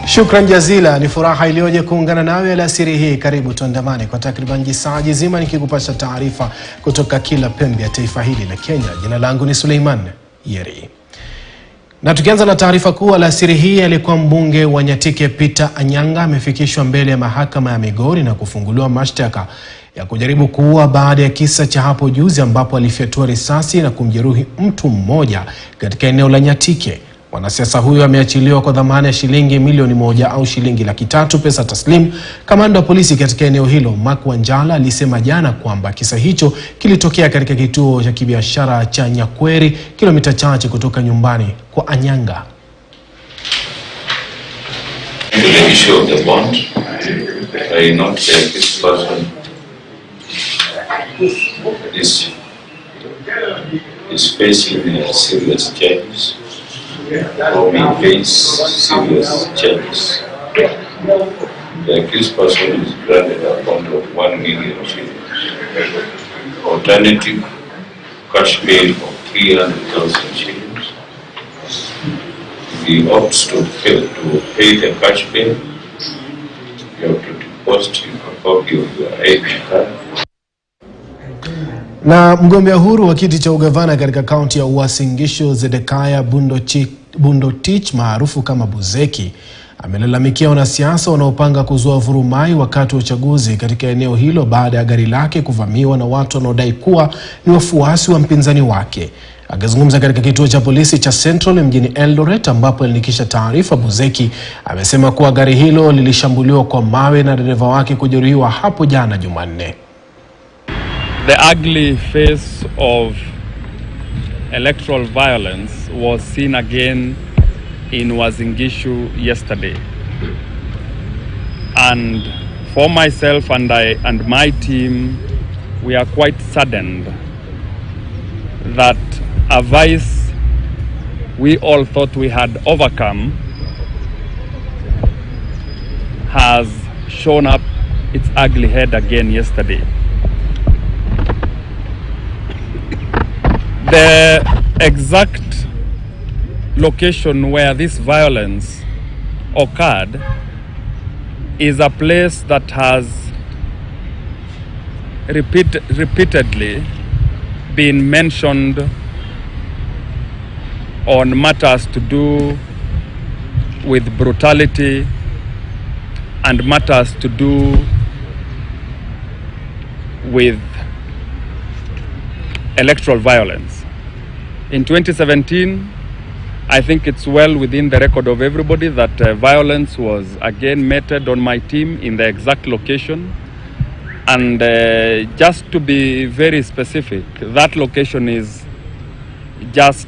Shukran jazila, ni furaha iliyoje kuungana nawe alasiri hii. Karibu tuandamane kwa takriban saa zima nikikupasha taarifa kutoka kila pembe ya taifa hili la Kenya. Jina langu ni Suleiman Yeri. Na tukianza na taarifa kuu alasiri hii, alikuwa mbunge wa Nyatike Peter Anyanga amefikishwa mbele ya mahakama ya Migori na kufunguliwa mashtaka ya kujaribu kuua baada ya kisa cha hapo juzi ambapo alifyatua risasi na kumjeruhi mtu mmoja katika eneo la Nyatike. Mwanasiasa huyo ameachiliwa kwa dhamana ya shilingi milioni 1 au shilingi 300,000 pesa taslim. Kamanda wa polisi katika eneo hilo Mark Wanjala alisema jana kwamba kisa hicho kilitokea katika kituo cha kibiashara cha Nyakweri, kilomita chache kutoka nyumbani kwa Anyanga. The issue of the bond, I not this person is facing serious charges. Or may face serious charges. The accused person is granted a bond of 1 million shillings. Alternative, cash bail of 300,000 shillings. If he opts to pay the cash bail, you have to deposit a copy of your ID card. Na mgombea huru wa kiti cha ugavana katika kaunti ya Uasin Gishu Zedekaya Bundotich maarufu kama Buzeki amelalamikia wanasiasa wanaopanga kuzua vurumai wakati wa uchaguzi katika eneo hilo baada ya gari lake kuvamiwa na watu wanaodai kuwa ni wafuasi wa mpinzani wake. Akizungumza katika kituo cha polisi cha Central mjini Eldoret ambapo alinikisha taarifa, Buzeki amesema kuwa gari hilo lilishambuliwa kwa mawe na dereva wake kujeruhiwa hapo jana Jumanne. The ugly face of electoral violence was seen again in Uasin Gishu yesterday. And for myself and my team, we are quite saddened that a vice we all thought we had overcome has shown up its ugly head again yesterday. The exact location where this violence occurred is a place that has repeatedly been mentioned on matters to do with brutality and matters to do with electoral violence. In 2017, I think it's well within the record of everybody that violence was again meted on my team in the exact location. And just to be very specific, that location is just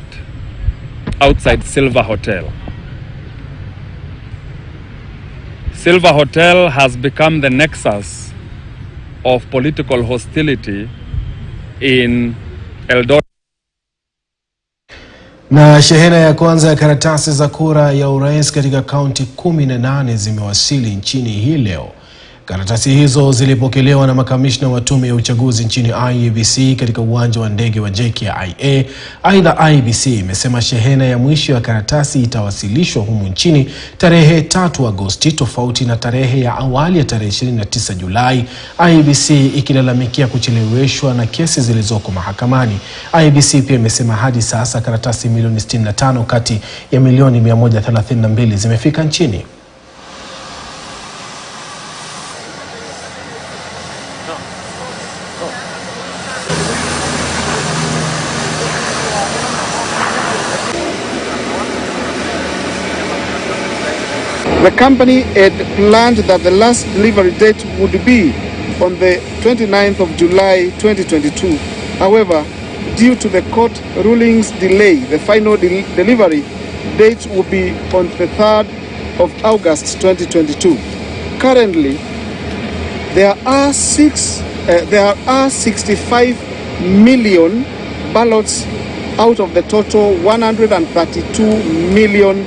outside Silver Hotel. Silver Hotel has become the nexus of political hostility in Eldoret. Na shehena ya kwanza ya karatasi za kura ya urais katika kaunti 18 zimewasili nchini hii leo. Karatasi hizo zilipokelewa na makamishna wa tume ya uchaguzi nchini IEBC katika uwanja wa ndege wa JKIA. Aidha, IEBC imesema shehena ya mwisho ya karatasi itawasilishwa humu nchini tarehe 3 Agosti, tofauti na tarehe ya awali ya tarehe 29 Julai, IEBC ikilalamikia kucheleweshwa na kesi zilizoko mahakamani. IEBC pia imesema hadi sasa karatasi milioni 65 kati ya milioni 132 zimefika nchini. The company had planned that the last delivery date would be on the 29th of July 2022. However, due to the court rulings delay, the final delivery date will be on the 3rd of August 2022. Currently, there are 65 million ballots out of the total 132 million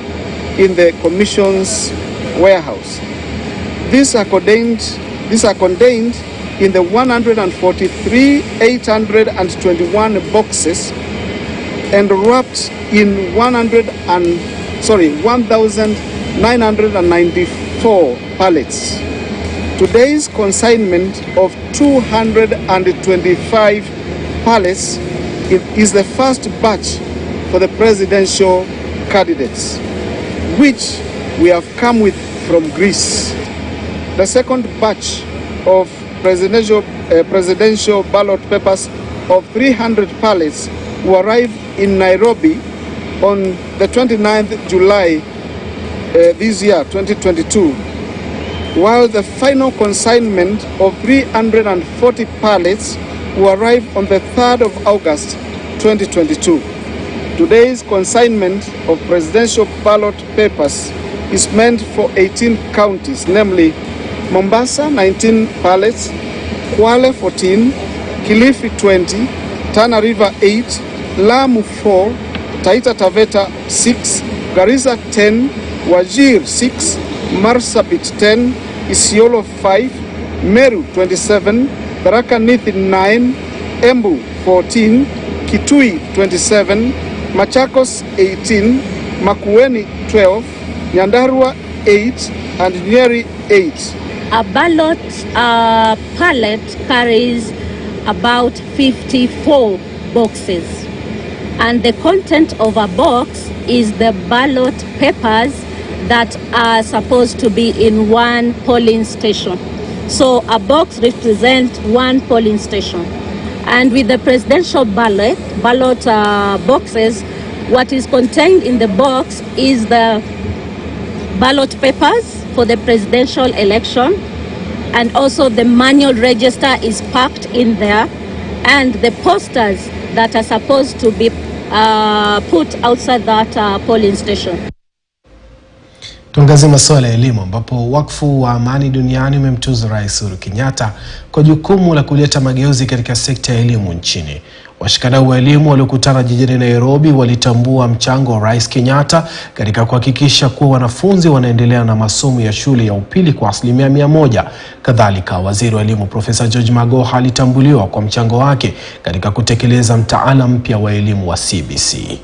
in the Commission's warehouse. These are contained in the 143,821 boxes and wrapped in 1,000 994 pallets. Today's consignment of 225 pallets is the first batch for the presidential candidates, which we have come with from Greece. The second batch of presidential ballot papers of 300 pallets will arrive in Nairobi on the 29th July this year, 2022, while the final consignment of 340 pallets will arrive on the 3rd of August, 2022. Today's consignment of presidential ballot papers is meant for 18 counties, namely Mombasa 19 pallets, Kwale 14, Kilifi 20, Tana River 8, Lamu 4, Taita Taveta 6, Garissa 10, Wajir 6, Marsabit 10, Isiolo 5, Meru 27, Tharaka Nithi 9, Embu 14, Kitui 27, Machakos 18, Makueni 12, Nyandarua 8, and Nyeri 8. A ballot pallet carries about 54 boxes, and the content of a box is the ballot papers that are supposed to be in one polling station. So a box represents one polling station. And with the presidential ballot boxes, what is contained in the box is the ballot papers for the presidential election, and also the manual register is packed in there, and the posters that are supposed to be put outside that polling station. Tuangazie masuala ya elimu, ambapo wakfu wa amani duniani umemtuza Rais Uhuru Kenyatta kwa jukumu la kuleta mageuzi katika sekta ya elimu nchini. Washikadau wa elimu waliokutana jijini Nairobi walitambua mchango wa Rais Kenyatta katika kuhakikisha kuwa wanafunzi wanaendelea na masomo ya shule ya upili kwa 100%. Kadhalika, Waziri wa Elimu Profesa George Magoha alitambuliwa kwa mchango wake katika kutekeleza mtaala mpya wa elimu wa CBC.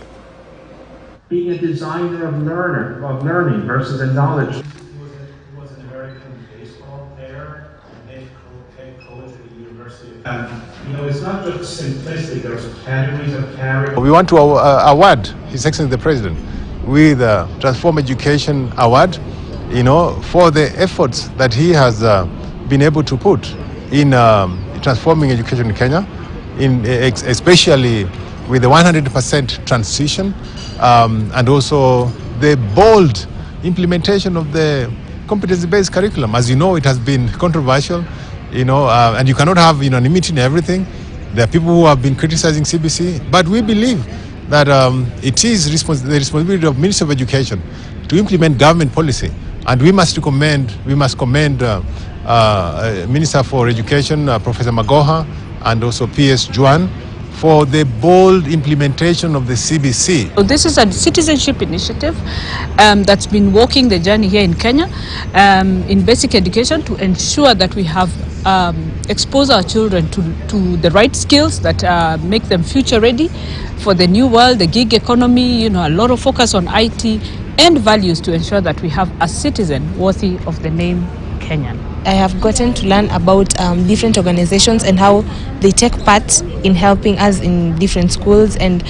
Being a designer of learning versus a knowledge. He was an American baseball player and head coach at the University of it's not just simplistic. There's categories of character. We want to award His Excellency the President with a Transform Education Award, for the efforts that he has been able to put in transforming education in Kenya, especially with the 100% transition, and also the bold implementation of the competency-based curriculum. As you know, it has been controversial, and you cannot have unanimity in everything. There are people who have been criticizing CBC, but we believe that it is the responsibility of Ministry of Education to implement government policy, and we must commend Minister for Education, Professor Magoha, and also PS Juan, for the bold implementation of the CBC. So this is a citizenship initiative that's been walking the journey here in Kenya in basic education to ensure that we have expose our children to the right skills that make them future ready for the new world, the gig economy, a lot of focus on IT and values to ensure that we have a citizen worthy of the name Kenyan. I have gotten to learn about different organizations and how they take part in helping us in different schools, and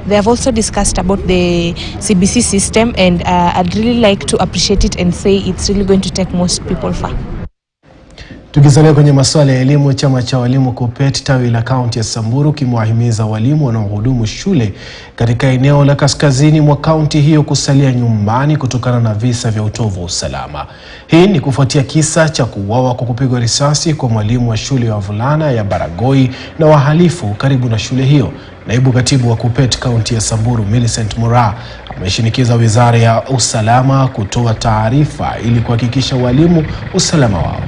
they have also discussed about the CBC system, and I'd really like to appreciate it and say it's really going to take most people far. Tukisalia kwenye masuala ya elimu, chama cha walimu KUPPET tawi la kaunti ya Samburu kimewahimiza walimu wanaohudumu shule katika eneo la kaskazini mwa kaunti hiyo kusalia nyumbani kutokana na visa vya utovu wa usalama. Hii ni kufuatia kisa cha kuuawa kwa kupigwa risasi kwa mwalimu wa shule ya wavulana ya Baragoi na wahalifu karibu na shule hiyo. Naibu katibu wa KUPPET kaunti ya Samburu Millicent Mura ameshinikiza Wizara ya Usalama kutoa taarifa ili kuhakikisha walimu usalama wao.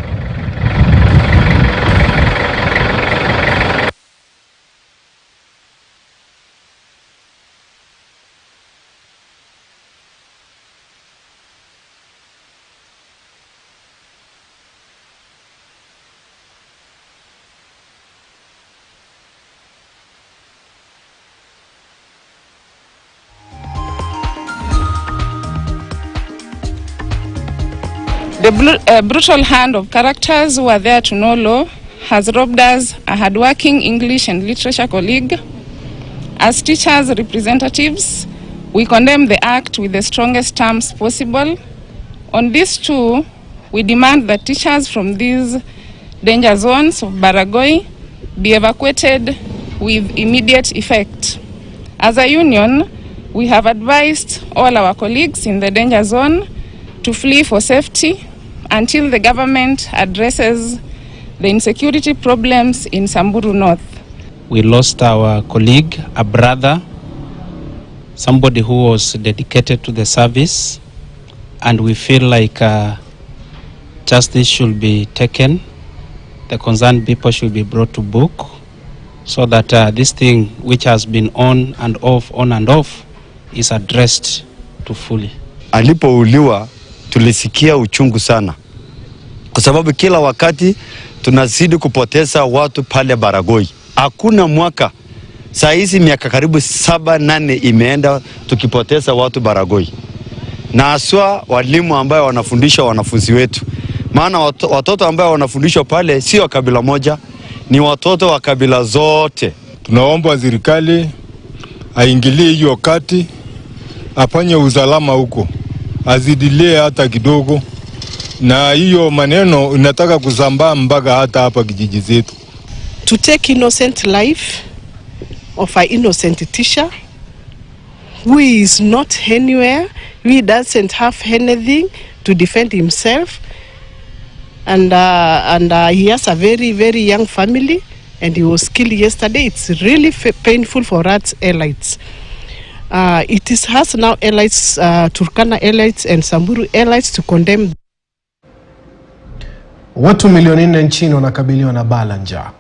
The brutal hand of characters who are there to know law has robbed us a hardworking English and literature colleague. As teachers' representatives, we condemn the act with the strongest terms possible. On this too, we demand that teachers from these danger zones of Baragoi be evacuated with immediate effect. As a union, we have advised all our colleagues in the danger zone to flee for safety until the government addresses the insecurity problems in Samburu North. We lost our colleague, a brother, somebody who was dedicated to the service, and we feel like justice should be taken. The concerned people should be brought to book so that this thing which has been on and off is addressed to fully. Alipouliwa tulisikia uchungu sana, kwa sababu kila wakati tunazidi kupoteza watu pale Baragoi. Hakuna mwaka, saa hizi miaka karibu 7-8 imeenda tukipoteza watu Baragoi. Na haswa walimu ambao wanafundisha wanafunzi wetu. Maana watoto ambao wanafundishwa pale sio kabila moja, ni watoto wa kabila zote. Tunaomba serikali aingilie hiyo kati, afanye usalama huko, azidilie hata kidogo, na hiyo maneno inataka kusambaa mpaka hata hapa kijiji zetu. To take innocent life of an innocent teacher who is not anywhere, he doesn't have anything to defend himself, and he has a very, very young family, and he was killed yesterday. It's really painful for us elites. It is us now elites, Turkana elites and Samburu elites to condemn. Watu milioni 4 nchini wanakabiliwa na balaa la njaa,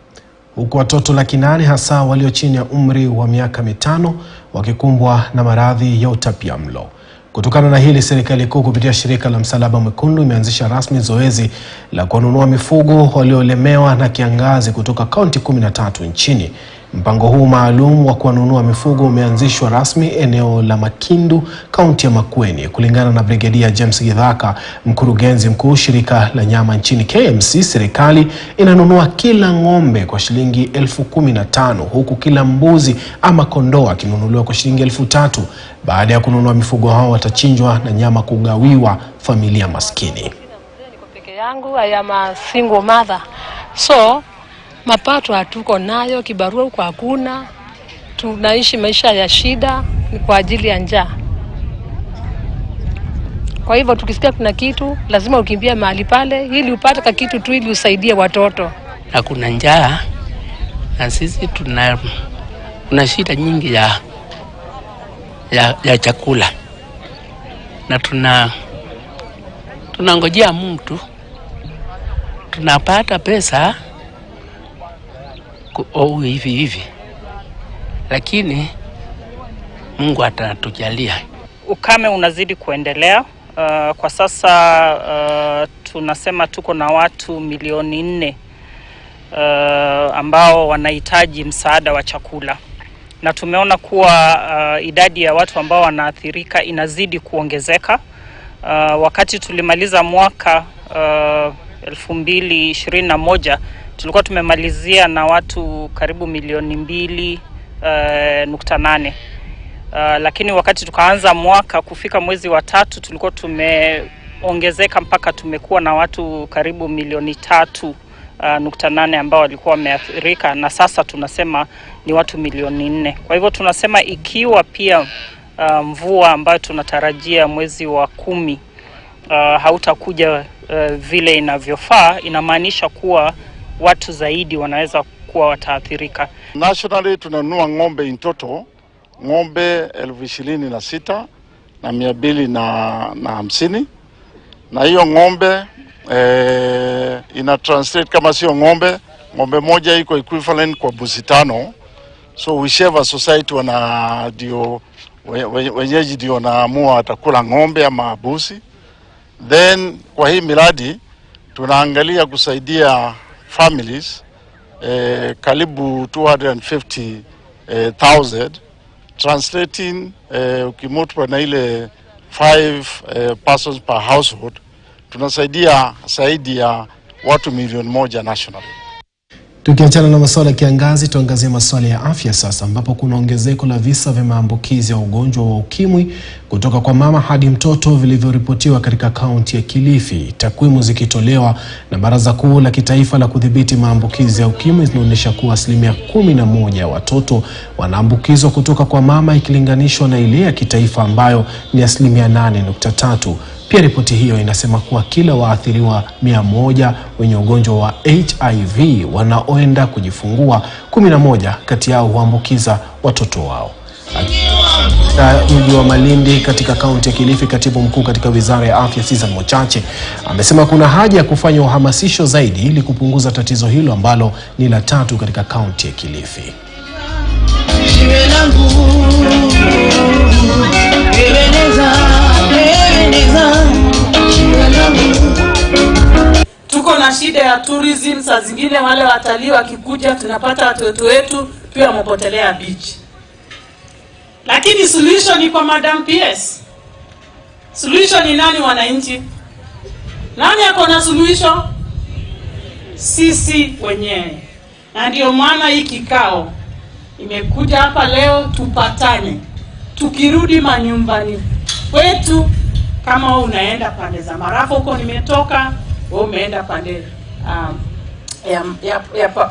huku watoto 800,000 hasa walio chini ya umri wa miaka 5 wakikumbwa na maradhi ya utapiamlo. Kutokana na hili, serikali kuu kupitia shirika la Msalaba Mwekundu imeanzisha rasmi zoezi la kununua mifugo waliolemewa na kiangazi kutoka kaunti 13 nchini. Mpango huu maalum wa kununua mifugo umeanzishwa rasmi eneo la Makindu, kaunti ya Makueni. Kulingana na Brigedia James Githaka, mkurugenzi mkuu shirika la nyama nchini KMC, serikali inanunua kila ng'ombe kwa shilingi 15,000, huku kila mbuzi ama kondoo akinunuliwa kwa shilingi 3,000. Baada ya kununua mifugo hao watachinjwa na nyama kugawiwa familia maskini. Niko peke yangu, I am a single mother. So mapato hatuko nayo, kibarua huko hakuna. Tunaishi maisha ya shida, ni kwa ajili ya njaa. Kwa hivyo tukisikia kuna kitu, lazima ukimbie mahali pale ili upate kitu tu ili usaidie watoto. Hakuna njaa, na sisi tuna shida nyingi ya chakula. Na tunangojea mtu, tunapata pesa hivi, lakini Mungu atatujalia. Ukame unazidi kuendelea. Kwa sasa tunasema tuko na watu milioni 4 ambao wanahitaji msaada wa chakula, na tumeona kuwa idadi ya watu ambao wanaathirika inazidi kuongezeka. Wakati tulimaliza mwaka 2021 tulikuwa tumemalizia na watu karibu milioni 2.8, lakini wakati tukaanza mwaka kufika mwezi wa 3 tulikuwa tumeongezeka mpaka tumekuwa na watu karibu milioni 3.8 ambao walikuwa wameathirika, na sasa tunasema ni watu milioni 4. Kwa hivyo tunasema ikiwa pia mvua ambayo tunatarajia mwezi wa 10 hautakuja vile inavyofaa, inamaanisha kuwa watu zaidi wanaweza kuwa wataathirika. Nationally tunanunua ng'ombe in total, ng'ombe 26,250, na hiyo ng'ombe ina translate kama sio ng'ombe moja iko equivalent kwa busi 5. So we share a society ndio wenyeji ndio naamua watakula ng'ombe ama busi. Then kwa hii miradi tunaangalia kusaidia families karibu 250,000, translating ukimultiply na ile 5 persons per household, tunasaidia zaidi ya watu milioni 1 nationally. Tukiachana na masuala ya kiangazi, tuangazie masuala ya afya sasa, ambapo kuna ongezeko la visa vya maambukizi ya ugonjwa wa ukimwi kutoka kwa mama hadi mtoto vilivyoripotiwa katika kaunti ya Kilifi. Takwimu zikitolewa na Baraza Kuu la Kitaifa la Kudhibiti Maambukizi ya Ukimwi zinaonyesha kuwa 11% ya watoto wanaambukizwa kutoka kwa mama ikilinganishwa na ile ya kitaifa ambayo ni 8.3%. Pia ripoti hiyo inasema kuwa kila waathiriwa 100 wenye ugonjwa wa HIV wanaoenda kujifungua, 11 kati yao huambukiza watoto wao. Mji wa Malindi katika kaunti ya Kilifi, katibu mkuu katika Wizara ya Afya Season Mochache amesema kuna haja ya kufanya uhamasisho zaidi ili kupunguza tatizo hilo ambalo ni la 3 katika kaunti ya Kilifi. Tuko na shida ya tourism, saa zingine wale watalii wakikuja tunapata watoto wetu pia wamepotelea beach. Lakini solution ni kwa Madam PS. Solution ni nani? Wananchi. Nani ako na solution? Sisi wenyewe. Na ndio maana hii kikao imekuja hapa leo tupatane. Tukirudi manyumbani kwetu, kama unaenda pande za Marafa huko nimetoka, wewe umeenda pande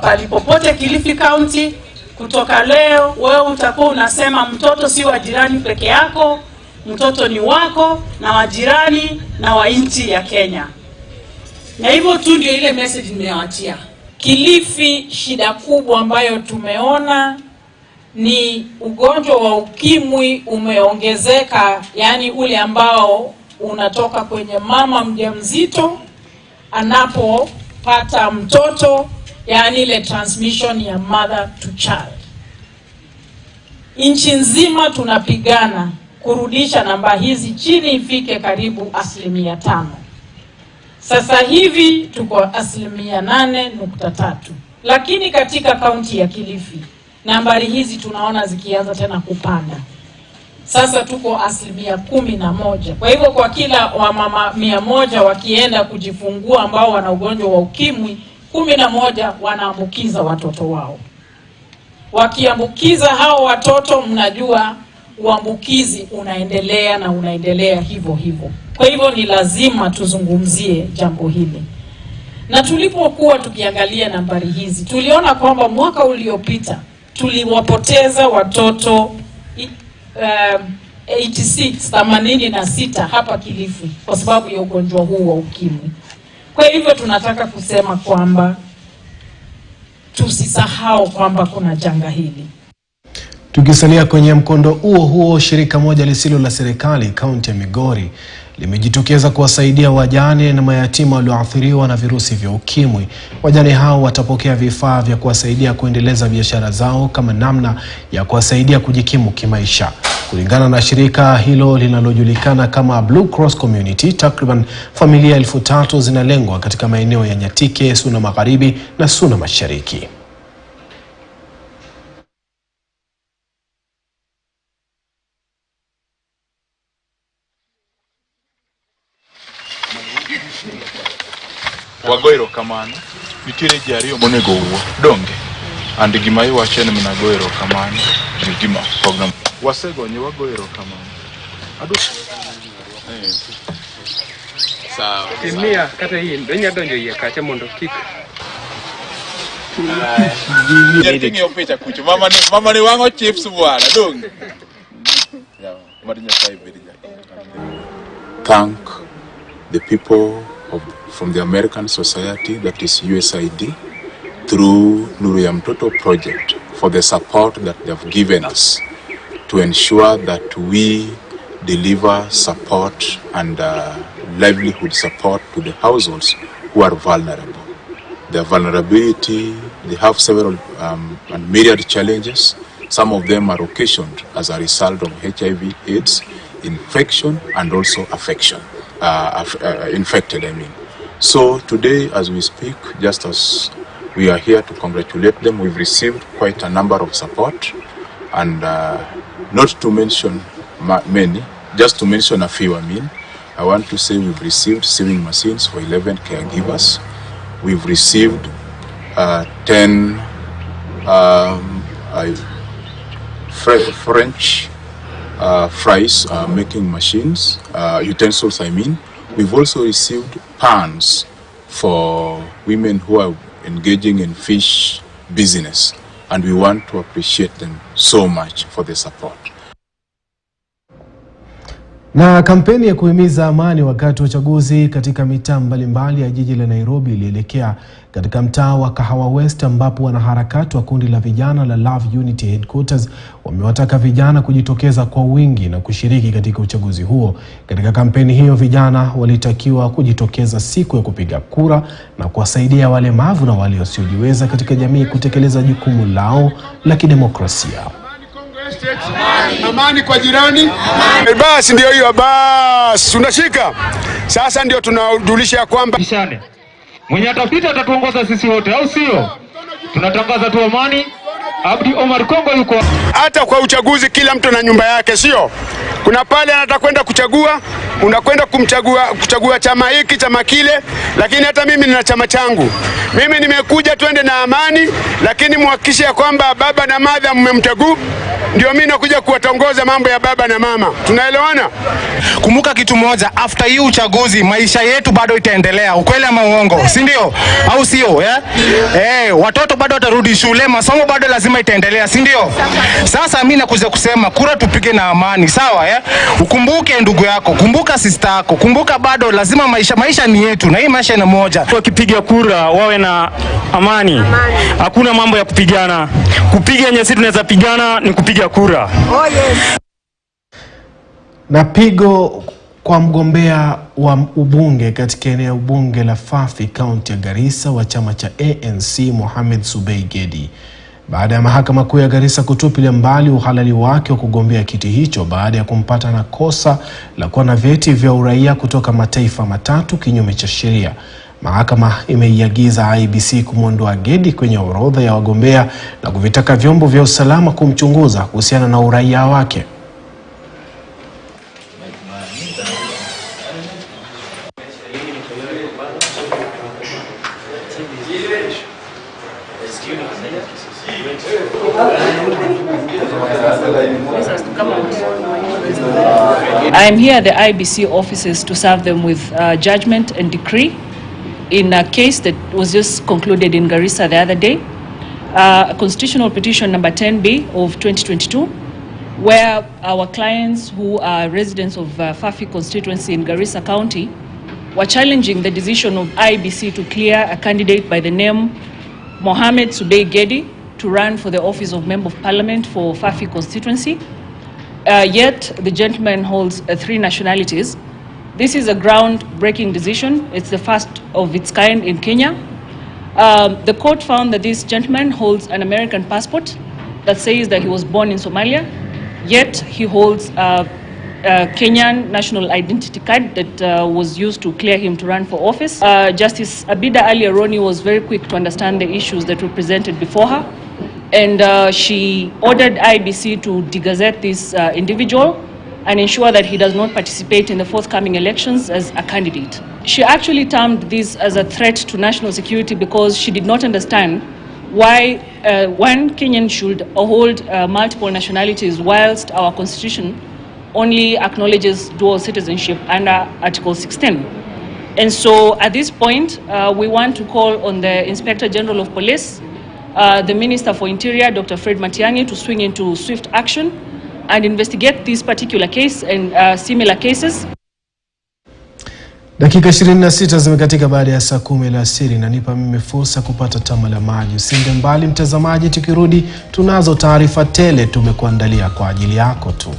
palipopote Kilifi County, kutoka leo wewe utakuwa unasema mtoto si wa jirani peke yako, mtoto ni wako na wa jirani na wa nchi ya Kenya. Na hivyo tu ndio ile message nimewaachia. Kilifi, shida kubwa ambayo tumeona ni ugonjwa wa ukimwi umeongezeka, yani ule ambao unatoka kwenye mama mjamzito anapopata mtoto, yani ile transmission ya mother to child. Nchi nzima tunapigana kurudisha namba hizi chini ifike karibu 5%. Sasa hivi tuko 8.3%. Lakini katika kaunti ya Kilifi nambari hizi tunaona zikianza tena kupanda. Sasa tuko 11%. Kwa hivyo kwa kila wamama 100 wakienda kujifungua ambao wana ugonjwa wa ukimwi, 11 wanaambukiza watoto wao. Wakiambukiza hao watoto, mnajua uambukizi unaendelea na unaendelea hivyo hivyo. Kwa hivyo ni lazima tuzungumzie jambo hili. Na tulipokuwa tukiangalia nambari hizi, tuliona kwamba mwaka uliopita tuliwapoteza watoto 86 hapa Kilifi kwa sababu ya ugonjwa huu wa ukimwi. Kwa hivyo tunataka kusema kwamba tusisahau kwamba kuna janga hili. Tukisalia kwenye mkondo huo, shirika moja lisilo la serikali kaunti ya Migori limejitokeza kuwasaidia wajane na mayatima walioathiriwa na virusi vya ukimwi. Wajane hao watapokea vifaa vya kuwasaidia kuendeleza biashara zao kama namna ya kuwasaidia kujikimu kimaisha. Kulingana na shirika hilo linalojulikana kama Blue Cross Community, takriban familia 3,000 zinalengwa katika maeneo ya Nyatike, Suna Magharibi na Suna Mashariki. Wagoiro kamano nitiere jariyo monego uwo donge and gima iwachene mina goiro kamano gima program wasegonye wagoiro kamano adu sawa timia kata hii ndenya donjo ye kacha mondo kik Yatingi opicha kucho mama ni wango chips bwana donge yeah marinya sai birija. Thank the people from the American Society, that is USAID, through Nuru ya Mtoto project for the support that they have given us to ensure that we deliver support and livelihood support to the households who are vulnerable. Their vulnerability, they have several and myriad challenges. Some of them are occasioned as a result of HIV/AIDS infection and also affection, infected I mean. So today as we speak, just as we are here to congratulate them, we've received quite a number of support, and not to mention many, just to mention a few, I mean, I want to say we've received sewing machines for 11 caregivers. We've received 10 French fries making machines, utensils I mean. We've also received pans for women who are engaging in fish business, and we want to appreciate them so much for the support. Na kampeni ya kuhimiza amani wakati wa uchaguzi katika mitaa mbalimbali ya jiji la Nairobi ilielekea katika mtaa wa Kahawa West, ambapo wanaharakati wa kundi la vijana la Love Unity Headquarters wamewataka vijana kujitokeza kwa wingi na kushiriki katika uchaguzi huo. Katika kampeni hiyo, vijana walitakiwa kujitokeza siku ya kupiga kura na kuwasaidia walemavu na wale wasiojiweza katika jamii kutekeleza jukumu lao la kidemokrasia. Amani kwa jirani. Basi ndio hiyo basi unashika. Sasa ndio tunadulisha kwamba mwenye atapita atatuongoza sisi wote, au sio? Tunatangaza tu amani. Abdi Omar Kongo yuko. Hata kwa uchaguzi kila mtu na nyumba yake, sio? Kuna pale anatakwenda kuchagua, unakwenda kuchagua chama hiki chama kile, lakini hata mimi nina chama changu. Mimi nimekuja twende na amani, lakini muhakikishe kwamba baba na mama mmemchagua. Ndio mimi nakuja kuwatongoza mambo ya baba na mama. Tunaelewana? Kumbuka kitu moja, after hii uchaguzi maisha yetu bado itaendelea. Ukweli ama uongo? Si ndio? Au sio? Watoto bado watarudi shule, masomo bado lazima itaendelea, si ndio? Sasa mimi nakuja kusema kura tupige na amani, sawa? Ukumbuke ndugu yako, kumbuka sister yako, kumbuka bado lazima maisha ni yetu na hii maisha ni moja. Wakipiga kura wawe na amani. Hakuna mambo ya kupigana. Kupiga nyesi tunaweza pigana ni kupiga kura. Oh yes. Na pigo kwa mgombea wa ubunge katika eneo bunge la Fafi, kaunti ya Garissa wa chama cha ANC Mohamed Subei Gedi, baada ya mahakama kuu ya Garissa kutupilia mbali uhalali wake wa kugombea kiti hicho baada ya kumpata na kosa la kuwa na vyeti vya uraia kutoka mataifa matatu kinyume cha sheria. Mahakama imeiagiza IEBC kumwondoa Gedi kwenye orodha ya wagombea na kuvitaka vyombo vya usalama kumchunguza kuhusiana na uraia wake. I am here at the IEBC offices to serve them with judgment and decree in a case that was just concluded in Garissa the other day, a constitutional petition number 10B of 2022, where our clients who are residents of Fafi constituency in Garissa County were challenging the decision of IEBC to clear a candidate by the name Mohamed Subei Gedi to run for the office of Member of Parliament for Fafi constituency. Yet the gentleman holds 3 nationalities. This is a groundbreaking decision. It's the first of its kind in Kenya. The court found that this gentleman holds an American passport that says that he was born in Somalia, yet he holds a Kenyan national identity card that was used to clear him to run for office. Justice Abida Ali Aroni was very quick to understand the issues that were presented before her, and she ordered IEBC to degazette this individual and ensure that he does not participate in the forthcoming elections as a candidate. She actually termed this as a threat to national security because she did not understand why one Kenyan should hold multiple nationalities whilst our constitution only acknowledges dual citizenship under Article 16. And so at this point, we want to call on the Inspector General of Police, the Minister for Interior, Dr. Fred Matiang'i, to swing into swift action and investigate this particular case and similar cases. Dakika 26 zimekatika baada ya saa 10 alasiri, na nipa mimi fursa kupata tama la maji. Usinde mbali mtazamaji, tukirudi tunazo taarifa tele tumekuandalia kwa ajili yako tu.